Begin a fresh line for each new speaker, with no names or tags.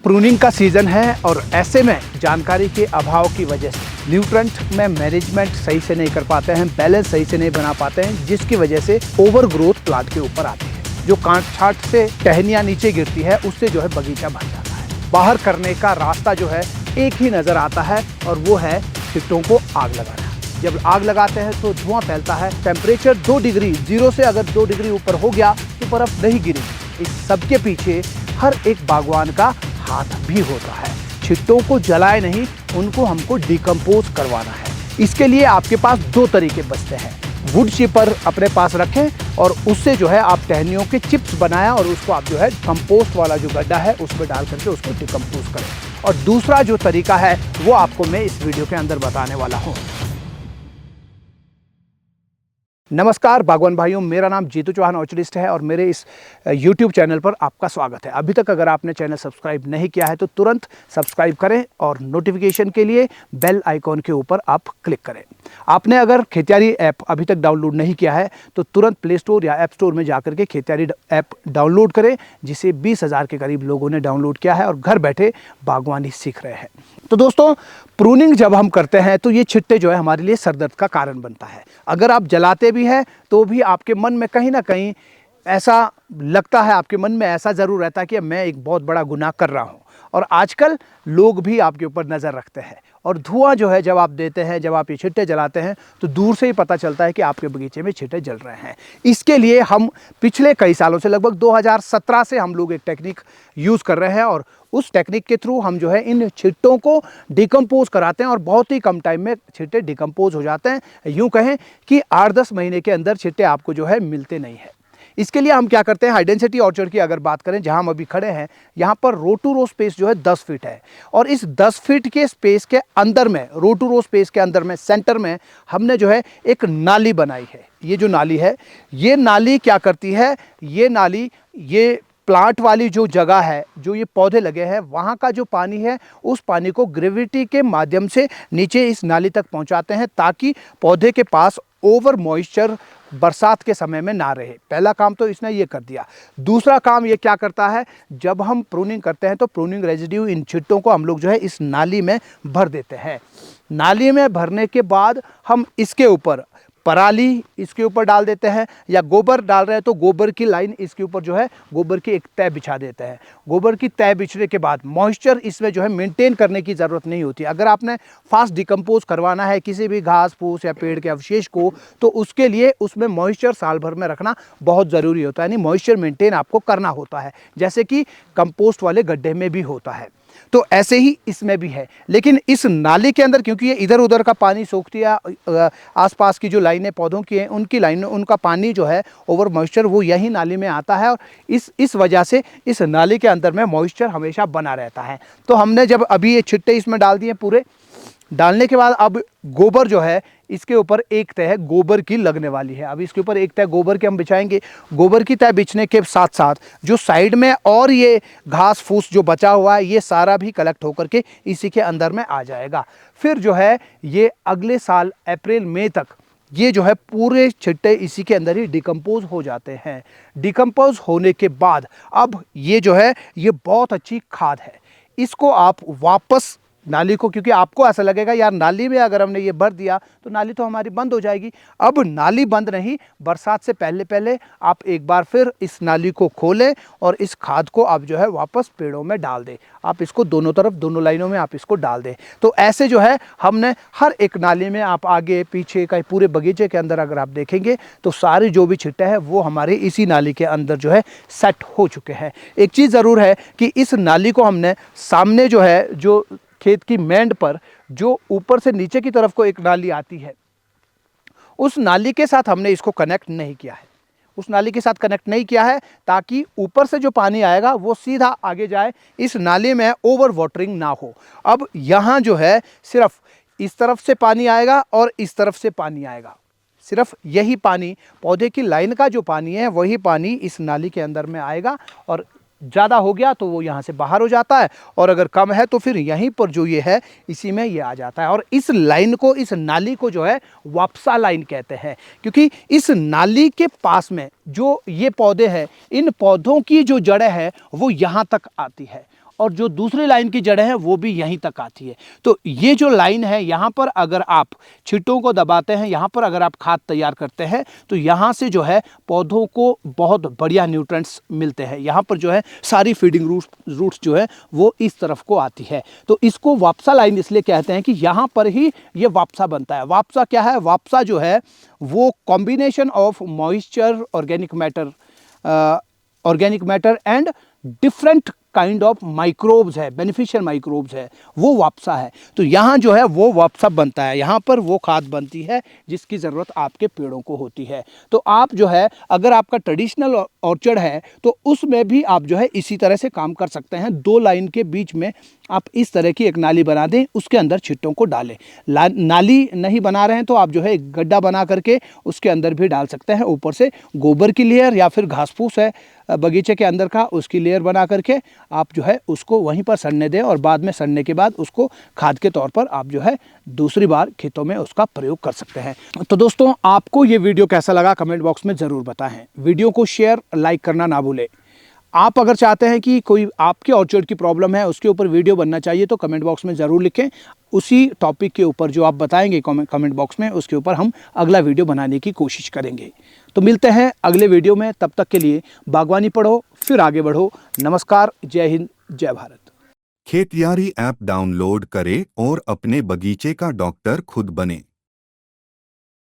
Pruning का season है और ऐसे में जानकारी के अभाव की वजह से न्यूट्रेंट में मैनेजमेंट सही से नहीं कर पाते हैं, बैलेंस सही से नहीं बना पाते हैं, जिसकी वजह से ओवर ग्रोथ प्लांट के ऊपर आती है। जो कांट छांट से टहनियाँ नीचे गिरती है, उससे जो है बगीचा भर जाता है। बाहर करने का रास्ता जो है एक ही नज़र आता है और वो है छिट्टों को आग लगाना। जब आग लगाते हैं तो धुआं फैलता है। टेम्परेचर 2 डिग्री, 0 से अगर 2 डिग्री ऊपर हो गया तो बर्फ़ नहीं गिरी। इस सब के पीछे हर एक बागवान का हाथ भी होता है। छिट्टों को जलाए नहीं, उनको हमको डिकम्पोज करवाना है। इसके लिए आपके पास 2 तरीके बचते हैं। वुड चिपर अपने पास रखें और उससे जो है आप टहनियों के चिप्स बनाएं और उसको आप जो है कंपोस्ट वाला जो गड्ढा है उसमें डाल करके उसको डिकम्पोज करें। और दूसरा जो तरीका है वो आपको मैं इस वीडियो के अंदर बताने वाला हूँ। नमस्कार बागवान भाइयों, मेरा नाम जीतू चौहान ऑर्चिडिस्ट है और मेरे इस YouTube चैनल पर आपका स्वागत है। अभी तक अगर आपने चैनल सब्सक्राइब नहीं किया है तो तुरंत सब्सक्राइब करें और नोटिफिकेशन के लिए बेल आइकॉन के ऊपर आप क्लिक करें। आपने अगर खेतियारी ऐप अभी तक डाउनलोड नहीं किया है तो तुरंत प्ले स्टोर या ऐप स्टोर में जाकर के खेतियारी ऐप डाउनलोड करें, जिसे 20,000 के करीब लोगों ने डाउनलोड किया है और घर बैठे बागवानी सीख रहे हैं। तो दोस्तों, प्रूनिंग जब हम करते हैं तो ये छिट्टे जो है हमारे लिए सरदर्द का कारण बनता है। अगर आप जलाते भी हैं तो भी आपके मन में कहीं ना कहीं ऐसा लगता है, आपके मन में ऐसा ज़रूर रहता है कि मैं एक बहुत बड़ा गुनाह कर रहा हूँ। और आजकल लोग भी आपके ऊपर नज़र रखते हैं और धुआं जो है जब आप देते हैं, जब आप ये छिट्टे जलाते हैं तो दूर से ही पता चलता है कि आपके बगीचे में छिट्टे जल रहे हैं। इसके लिए हम पिछले कई सालों से, लगभग 2017 से हम लोग एक टेक्निक यूज़ कर रहे हैं और उस टेक्निक के थ्रू हम जो है इन छिट्टों को डिकम्पोज कराते हैं और बहुत ही कम टाइम में छिट्टे डिकम्पोज हो जाते हैं। यूँ कहें कि 8-10 महीने के अंदर छिट्टे आपको जो है मिलते नहीं है। इसके लिए हम क्या करते हैं, हाई डेंसिटी ऑर्चर्ड की अगर बात करें, जहां हम अभी खड़े हैं, यहाँ पर रो टू रो स्पेस जो है 10 फीट है और इस 10 फीट के स्पेस के अंदर में, रो टू रो स्पेस के अंदर में, सेंटर में हमने जो है एक नाली बनाई है। ये जो नाली है, ये नाली क्या करती है, ये नाली, ये प्लांट वाली जो जगह है, जो ये पौधे लगे हैं, वहाँ का जो पानी है, उस पानी को ग्रेविटी के माध्यम से नीचे इस नाली तक पहुँचाते हैं ताकि पौधे के पास ओवर मॉइस्चर बरसात के समय में ना रहे। पहला काम तो इसने ये कर दिया। दूसरा काम ये क्या करता है, जब हम प्रूनिंग करते हैं तो प्रूनिंग रेजिड्यू इन छिट्टों को हम लोग जो है इस नाली में भर देते हैं। नाली में भरने के बाद हम इसके ऊपर पराली इसके ऊपर डाल देते हैं या गोबर डाल रहे हैं तो गोबर की लाइन इसके ऊपर जो है गोबर की एक तह बिछा देते हैं। गोबर की तह बिछने के बाद मॉइस्चर इसमें जो है मेंटेन करने की ज़रूरत नहीं होती। अगर आपने फास्ट डिकम्पोज करवाना है किसी भी घास फूस या पेड़ के अवशेष को, तो उसके लिए उसमें मॉइस्चर साल भर में रखना बहुत ज़रूरी होता है, यानी मॉइस्चर मेंटेन आपको करना होता है, जैसे कि कंपोस्ट वाले गड्ढे में भी होता है। तो ऐसे ही इसमें भी है। लेकिन इस नाली के अंदर, क्योंकि ये इधर उधर का पानी सोखती है, आसपास की जो लाइनें पौधों की हैं उनकी लाइनें, उनका पानी जो है ओवर मॉइस्चर वो यही नाली में आता है और इस वजह से इस नाली के अंदर में मॉइस्चर हमेशा बना रहता है। तो हमने जब अभी ये छिट्टे इसमें डाल दिए, पूरे डालने के बाद अब गोबर जो है इसके ऊपर एक तह गोबर की लगने वाली है। अब इसके ऊपर एक तह गोबर की हम बिछाएंगे। गोबर की तह बिछने के साथ साथ जो साइड में और ये घास फूस जो बचा हुआ है, ये सारा भी कलेक्ट होकर के इसी के अंदर में आ जाएगा। फिर जो है ये अगले साल अप्रैल मई तक ये जो है पूरे छिट्टे इसी के अंदर ही डिकम्पोज हो जाते हैं। डिकम्पोज होने के बाद अब ये जो है ये बहुत अच्छी खाद है। इसको आप वापस नाली को, क्योंकि आपको ऐसा लगेगा यार नाली में अगर हमने ये भर दिया तो नाली तो हमारी बंद हो जाएगी। अब नाली बंद नहीं, बरसात से पहले पहले आप एक बार फिर इस नाली को खोलें और इस खाद को आप जो है वापस पेड़ों में डाल दें। आप इसको दोनों तरफ, दोनों लाइनों में आप इसको डाल दें। तो ऐसे जो है हमने हर एक नाली में, आप आगे पीछे का पूरे बगीचे के अंदर अगर आप देखेंगे तो सारे जो भी छिट्टे हैं वो हमारे इसी नाली के अंदर जो है सेट हो चुके हैं। एक चीज़ ज़रूर है कि इस नाली को हमने सामने जो है, जो खेत की मेंड पर जो ऊपर से नीचे की तरफ को एक नाली आती है, उस नाली के साथ हमने इसको कनेक्ट नहीं किया है। उस नाली के साथ कनेक्ट नहीं किया है ताकि ऊपर से जो पानी आएगा वो सीधा आगे जाए, इस नाली में ओवर वाटरिंग ना हो। अब यहाँ जो है सिर्फ इस तरफ से पानी आएगा और इस तरफ से पानी आएगा। सिर्फ यही पानी, पौधे की लाइन का जो पानी है वही पानी इस नाली के अंदर में आएगा और ज़्यादा हो गया तो वो यहाँ से बाहर हो जाता है और अगर कम है तो फिर यहीं पर जो ये है इसी में ये आ जाता है। और इस लाइन को, इस नाली को जो है वापसा लाइन कहते हैं, क्योंकि इस नाली के पास में जो ये पौधे हैं, इन पौधों की जो जड़ें हैं वो यहाँ तक आती है और जो दूसरी लाइन की जड़ें हैं वो भी यहीं तक आती है। तो ये जो लाइन है, यहाँ पर अगर आप छींटों को दबाते हैं, यहाँ पर अगर आप खाद तैयार करते हैं, तो यहाँ से जो है पौधों को बहुत बढ़िया न्यूट्रिएंट्स मिलते हैं। यहाँ पर जो है सारी फीडिंग रूट्स जो है वो इस तरफ को आती है। तो इसको वापसा लाइन इसलिए कहते हैं कि यहाँ पर ही ये वापसा बनता है। वापसा क्या है? वापसा जो है वो combination of moisture, organic matter and different kind of microbes है, बेनिफिशियल माइक्रोब्स है, वो वापसा है। तो यहाँ जो है वो वापसा बनता है, यहाँ पर वो खाद बनती है जिसकी ज़रूरत आपके पेड़ों को होती है। तो आप जो है अगर आपका ट्रेडिशनल ऑर्चर्ड है तो उसमें भी आप जो है इसी तरह से काम कर सकते हैं। 2 लाइन के बीच में आप इस तरह की एक नाली बना दें, उसके अंदर छिट्टों को डालें। नाली नहीं बना रहे हैं तो आप जो है एक गड्ढा बना करके उसके अंदर भी डाल सकते हैं। ऊपर से गोबर की लेयर या फिर घास फूस है बगीचे के अंदर का, उसकी लेयर बना करके आप जो है उसको वहीं पर सड़ने दें और बाद में सड़ने के बाद उसको खाद के तौर पर आप जो है दूसरी बार खेतों में उसका प्रयोग कर सकते हैं। तो दोस्तों, आपको ये वीडियो कैसा लगा कमेंट बॉक्स में ज़रूर बताएं। वीडियो को शेयर, लाइक करना ना भूलें। आप अगर चाहते हैं कि कोई आपके ऑर्चर्ड की प्रॉब्लम है उसके ऊपर वीडियो बनना चाहिए तो कमेंट बॉक्स में ज़रूर लिखें। उसी टॉपिक के ऊपर जो आप बताएंगे कमेंट बॉक्स में, उसके ऊपर हम अगला वीडियो बनाने की कोशिश करेंगे। तो मिलते हैं अगले वीडियो में, तब तक के लिए बागवानी पढ़ो फिर आगे बढ़ो। नमस्कार, जय हिंद, जय भारत।
खेतियारी ऐप डाउनलोड करें और अपने बगीचे का डॉक्टर खुद बने।